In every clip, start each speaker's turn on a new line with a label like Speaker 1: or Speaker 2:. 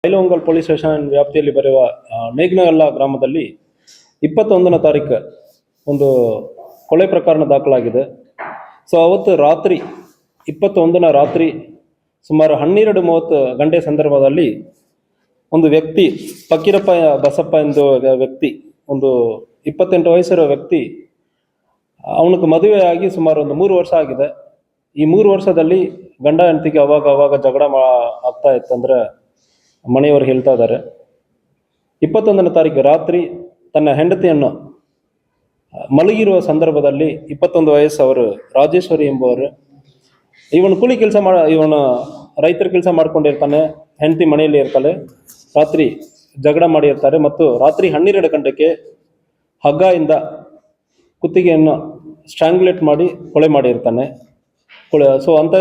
Speaker 1: Bailhongal police station ವ್ಯಾಪ್ತಿಯಲ್ಲಿ ಬರುವ ನೇಗ್ನಗಲ್ಲ ಗ್ರಾಮದಲ್ಲಿ 21ನೇ ತಾರೀಕು ಒಂದು ಕೊಲೆ ಪ್ರಕರಣ ದಾಖಲಾಗಿದೆ. ಸೊ ಅವತ್ತು ರಾತ್ರಿ 21ನ ರಾತ್ರಿ ಸುಮಾರು 12:30 ಗಂಟೆ ಸಂದರ್ಭದಲ್ಲಿ ಒಂದು ವ್ಯಕ್ತಿ ಫಕೀರಪ್ಪ ಬಸಪ್ಪ ಎಂದು ವ್ಯಕ್ತಿ, ಒಂದು 28 ವಯಸ್ಸಿರೋ ವ್ಯಕ್ತಿ, ಅವನಿಗೆ ಮದುವೆಯಾಗಿ ಸುಮಾರು ಒಂದು 3 ವರ್ಷ ಆಗಿದೆ. ಈ 3 ವರ್ಷದಲ್ಲಿ ಗಂಡ ಹೆಂಡತಿಗೆ ಅವಾಗ ಜಗಳ ಆಗ್ತಾ ಇತ್ತಂದ್ರೆ ಮನೆಯವರು ಹೇಳ್ತಾ ಇದ್ದಾರೆ. 21ನೇ ತಾರೀಕು ರಾತ್ರಿ ತನ್ನ ಹೆಂಡತಿಯನ್ನು ಮಲಗಿರುವ ಸಂದರ್ಭದಲ್ಲಿ 21 ವಯಸ್ಸವರು ರಾಜೇಶ್ವರಿ ಎಂಬುವರು, ಇವನು ಕೂಲಿ ಕೆಲಸ ಇವನು ರೈತರ ಕೆಲಸ ಮಾಡ್ಕೊಂಡಿರ್ತಾನೆ, ಹೆಂಡತಿ ಮನೆಯಲ್ಲಿ ಇರ್ತಾಳೆ. ರಾತ್ರಿ ಜಗಳ ಮಾಡಿರ್ತಾರೆ ಮತ್ತು ರಾತ್ರಿ 12 ಗಂಟೆಗೆ ಹಗ್ಗದಿಂದ ಕುತ್ತಿಗೆಯನ್ನು ಸ್ಟ್ರಾಂಗ್ಯುಲೇಟ್ ಮಾಡಿ ಕೊಲೆ ಮಾಡಿರ್ತಾನೆ. ಸೊ ಅಂತ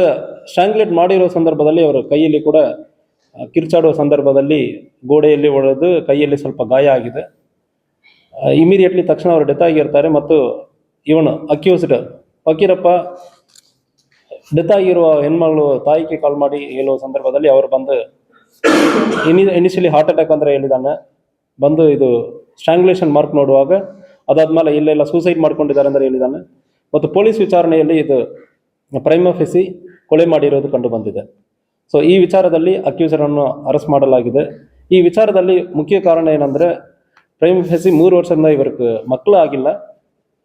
Speaker 1: ಸ್ಟ್ರಾಂಗ್ಯುಲೇಟ್ ಮಾಡಿರೋ ಸಂದರ್ಭದಲ್ಲಿ ಅವರ ಕೈಯಲ್ಲಿ ಕೂಡ ಕಿರ್ಚಾಡುವ ಸಂದರ್ಭದಲ್ಲಿ ಗೋಡೆಯಲ್ಲಿ ಹೊಡೆದು ಕೈಯಲ್ಲಿ ಸ್ವಲ್ಪ ಗಾಯ ಆಗಿದೆ. ಇಮಿಡಿಯೇಟ್ಲಿ ತಕ್ಷಣ ಅವರು ಡೆತ್ ಆಗಿರ್ತಾರೆ ಮತ್ತು ಇವನು ಅಕ್ಯೂಸ್ಡ್ ಫಕೀರಪ್ಪ ಡೆತ್ ಆಗಿರುವ ಹೆಣ್ಮಗಳು ತಾಯಿಗೆ ಕಾಲ್ ಮಾಡಿ ಹೇಳುವ ಸಂದರ್ಭದಲ್ಲಿ ಅವರು ಬಂದು ಇನಿಷಿಯಲಿ ಹಾರ್ಟ್ ಅಟ್ಯಾಕ್ ಅಂದರೆ ಹೇಳಿದ್ದಾನೆ. ಬಂದು ಇದು ಸ್ಟ್ರಾಂಗ್ಯುಲೇಷನ್ ಮಾರ್ಕ್ ನೋಡುವಾಗ ಅದಾದ್ಮೇಲೆ ಇಲ್ಲೆಲ್ಲ ಸೂಸೈಡ್ ಮಾಡ್ಕೊಂಡಿದ್ದಾರೆ ಅಂದರೆ ಹೇಳಿದ್ದಾನೆ. ಮತ್ತು ಪೊಲೀಸ್ ವಿಚಾರಣೆಯಲ್ಲಿ ಇದು ಪ್ರೈಮಾ ಫೇಸಿ ಕೊಲೆ ಮಾಡಿರೋದು ಕಂಡು ಬಂದಿದೆ. ಸೊ ಈ ವಿಚಾರದಲ್ಲಿ ಅಕ್ಯೂಸರನ್ನು ಅರೆಸ್ಟ್ ಮಾಡಲಾಗಿದೆ. ಈ ವಿಚಾರದಲ್ಲಿ ಮುಖ್ಯ ಕಾರಣ ಏನಂದರೆ ಪ್ರೈಮಾ ಫೇಸಿ 3 ವರ್ಷದಿಂದ ಇವರಿಗೆ ಮಕ್ಕಳು ಆಗಿಲ್ಲ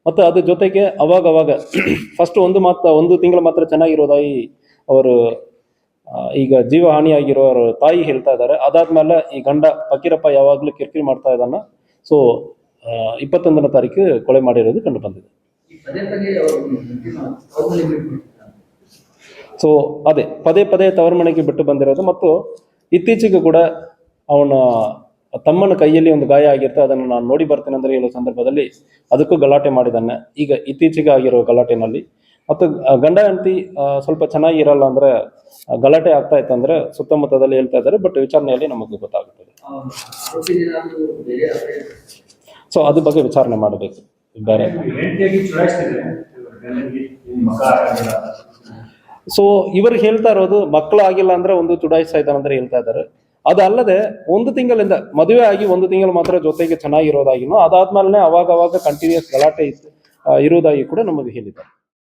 Speaker 1: ಮತ್ತು ಅದ್ರ ಜೊತೆಗೆ ಅವಾಗ ಫಸ್ಟ್ ಒಂದು ತಿಂಗಳು ಮಾತ್ರ ಚೆನ್ನಾಗಿರೋದಾಗಿ ಅವರು ಈಗ ಜೀವ ಹಾನಿಯಾಗಿರೋರು ತಾಯಿ ಹೇಳ್ತಾ ಇದ್ದಾರೆ. ಅದಾದ್ಮೇಲೆ ಈ ಗಂಡ ಫಕೀರಪ್ಪ ಯಾವಾಗಲೂ ಕಿರಿಕಿರಿ ಮಾಡ್ತಾ ಇದ್ದಾನೆ. ಸೊ 21ನೇ ತಾರೀಕು ಕೊಲೆ ಮಾಡಿರೋದು ಕಂಡು ಬಂದಿದೆ. ಸೊ ಅದೇ ಪದೇ ತವರು ಮನೆಗೆ ಬಿಟ್ಟು ಬಂದಿರೋದು ಮತ್ತು ಇತ್ತೀಚೆಗೆ ಕೂಡ ಅವನ ತಮ್ಮನ ಕೈಯಲ್ಲಿ ಒಂದು ಗಾಯ ಆಗಿರುತ್ತೆ, ಅದನ್ನು ನಾನು ನೋಡಿ ಬರ್ತೇನೆ ಅಂದರೆ ಹೇಳೋ ಸಂದರ್ಭದಲ್ಲಿ ಅದಕ್ಕೂ ಗಲಾಟೆ ಮಾಡಿದ್ದಾನೆ. ಈಗ ಇತ್ತೀಚೆಗೆ ಆಗಿರೋ ಗಲಾಟೆನಲ್ಲಿ ಮತ್ತು ಗಂಡ ಹೆಂಡತಿ ಸ್ವಲ್ಪ ಚೆನ್ನಾಗಿ ಇರಲ್ಲ ಅಂದರೆ ಗಲಾಟೆ ಆಗ್ತಾ ಇತ್ತಂದ್ರೆ ಸುತ್ತಮುತ್ತದಲ್ಲಿ ಹೇಳ್ತಾ ಇದ್ದಾರೆ. ಬಟ್ ವಿಚಾರಣೆಯಲ್ಲಿ ನಮಗೆ ಗೊತ್ತಾಗುತ್ತದೆ. ಸೊ ಅದ್ರ ಬಗ್ಗೆ ವಿಚಾರಣೆ ಮಾಡಬೇಕು. ಬೇರೆ ಸೊ ಇವರು ಹೇಳ್ತಾ ಇರೋದು ಮಕ್ಕಳು ಆಗಿಲ್ಲ ಅಂದ್ರೆ ಒಂದು ಚುಡಾಯಿಸ್ತಾ ಇದ್ದಾನೆ ಅಂದ್ರೆ ಹೇಳ್ತಾ ಇದ್ದಾರೆ. ಅದಲ್ಲದೆ 1 ತಿಂಗಳಿಂದ ಮದುವೆ ಆಗಿ 1 ತಿಂಗಳು ಮಾತ್ರ ಜೊತೆಗೆ ಚೆನ್ನಾಗಿರೋದಾಗಿನೋ ಅದಾದ್ಮೇಲೆ ಅವಾಗ ಕಂಟಿನ್ಯೂಸ್ ಗಲಾಟೆ ಇರುವುದಾಗಿ ಕೂಡ ನಮಗೆ ಹೇಳಿದ್ದಾರೆ.